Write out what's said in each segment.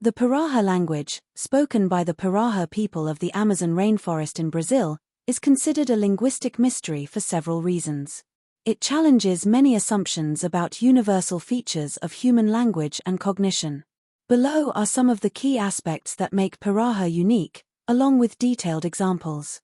The Piraha language, spoken by the Piraha people of the Amazon rainforest in Brazil, is considered a linguistic mystery for several reasons. It challenges many assumptions about universal features of human language and cognition. Below are some of the key aspects that make Piraha unique, along with detailed examples.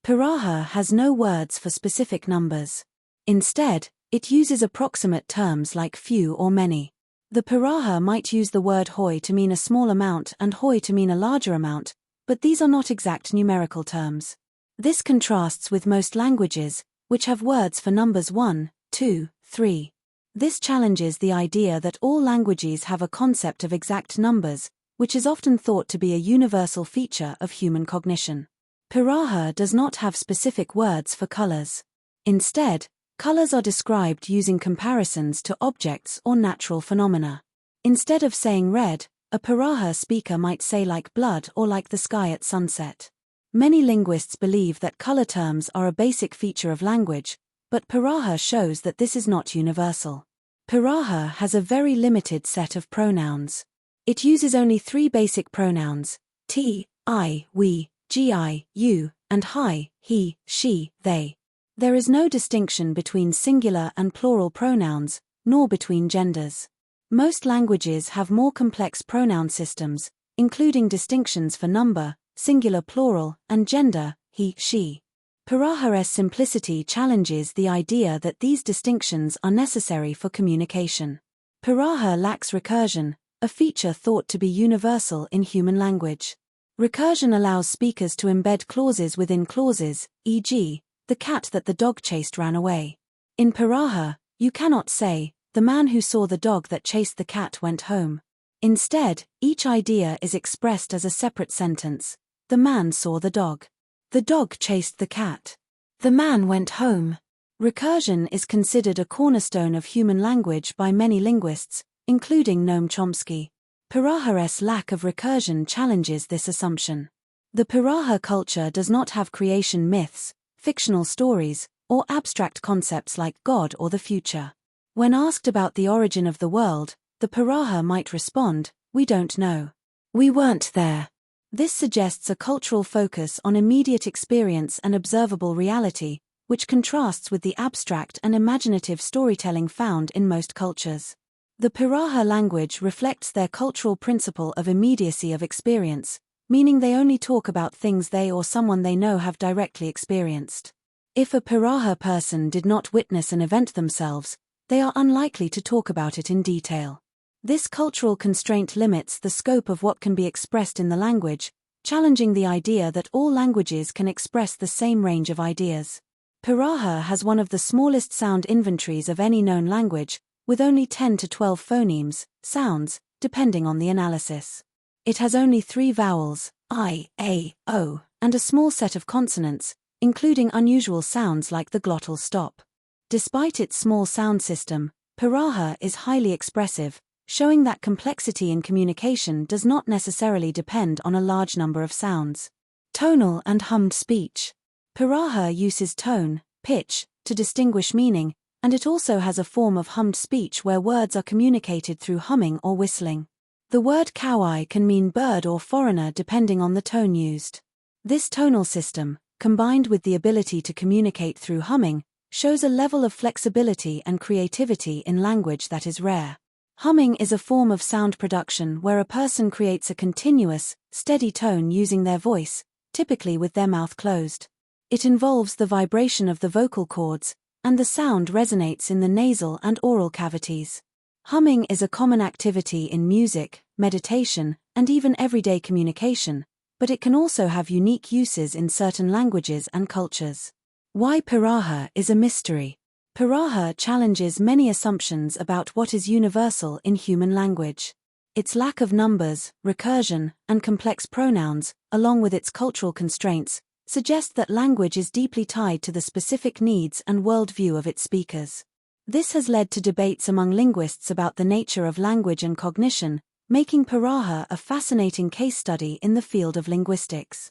Piraha has no words for specific numbers. Instead, it uses approximate terms like few or many. The Piraha might use the word hoi to mean a small amount and hoi to mean a larger amount, but these are not exact numerical terms. This contrasts with most languages, which have words for numbers 1, 2, 3. This challenges the idea that all languages have a concept of exact numbers, which is often thought to be a universal feature of human cognition. Piraha does not have specific words for colors. Instead, colors are described using comparisons to objects or natural phenomena. Instead of saying red, a Piraha speaker might say like blood or like the sky at sunset. Many linguists believe that color terms are a basic feature of language, but Piraha shows that this is not universal. Piraha has a very limited set of pronouns. It uses only 3 basic pronouns, t, I, we, gi, you, and hi, he, she, they. There is no distinction between singular and plural pronouns, nor between genders. Most languages have more complex pronoun systems, including distinctions for number, singular plural, and gender, he, she. Piraha's simplicity challenges the idea that these distinctions are necessary for communication. Piraha lacks recursion, a feature thought to be universal in human language. Recursion allows speakers to embed clauses within clauses, e.g., the cat that the dog chased ran away. In Piraha, you cannot say, the man who saw the dog that chased the cat went home. Instead, each idea is expressed as a separate sentence. The man saw the dog. The dog chased the cat. The man went home. Recursion is considered a cornerstone of human language by many linguists, including Noam Chomsky. Piraha's lack of recursion challenges this assumption. The Piraha culture does not have creation myths, fictional stories, or abstract concepts like God or the future. When asked about the origin of the world, the Piraha might respond, "We don't know. We weren't there." This suggests a cultural focus on immediate experience and observable reality, which contrasts with the abstract and imaginative storytelling found in most cultures. The Piraha language reflects their cultural principle of immediacy of experience, meaning they only talk about things they or someone they know have directly experienced. If a Piraha person did not witness an event themselves, they are unlikely to talk about it in detail. This cultural constraint limits the scope of what can be expressed in the language, challenging the idea that all languages can express the same range of ideas. Piraha has one of the smallest sound inventories of any known language, with only 10 to 12 phonemes, sounds, depending on the analysis. It has only 3 vowels, I, A, O, and a small set of consonants, including unusual sounds like the glottal stop. Despite its small sound system, Piraha is highly expressive, showing that complexity in communication does not necessarily depend on a large number of sounds. Tonal and hummed speech. Piraha uses tone, pitch, to distinguish meaning, and it also has a form of hummed speech where words are communicated through humming or whistling. The word kauai can mean bird or foreigner depending on the tone used. This tonal system, combined with the ability to communicate through humming, shows a level of flexibility and creativity in language that is rare. Humming is a form of sound production where a person creates a continuous, steady tone using their voice, typically with their mouth closed. It involves the vibration of the vocal cords, and the sound resonates in the nasal and oral cavities. Humming is a common activity in music, meditation, and even everyday communication, but it can also have unique uses in certain languages and cultures. Why Piraha is a mystery. Piraha challenges many assumptions about what is universal in human language. Its lack of numbers, recursion, and complex pronouns, along with its cultural constraints, suggest that language is deeply tied to the specific needs and worldview of its speakers. This has led to debates among linguists about the nature of language and cognition, making Piraha a fascinating case study in the field of linguistics.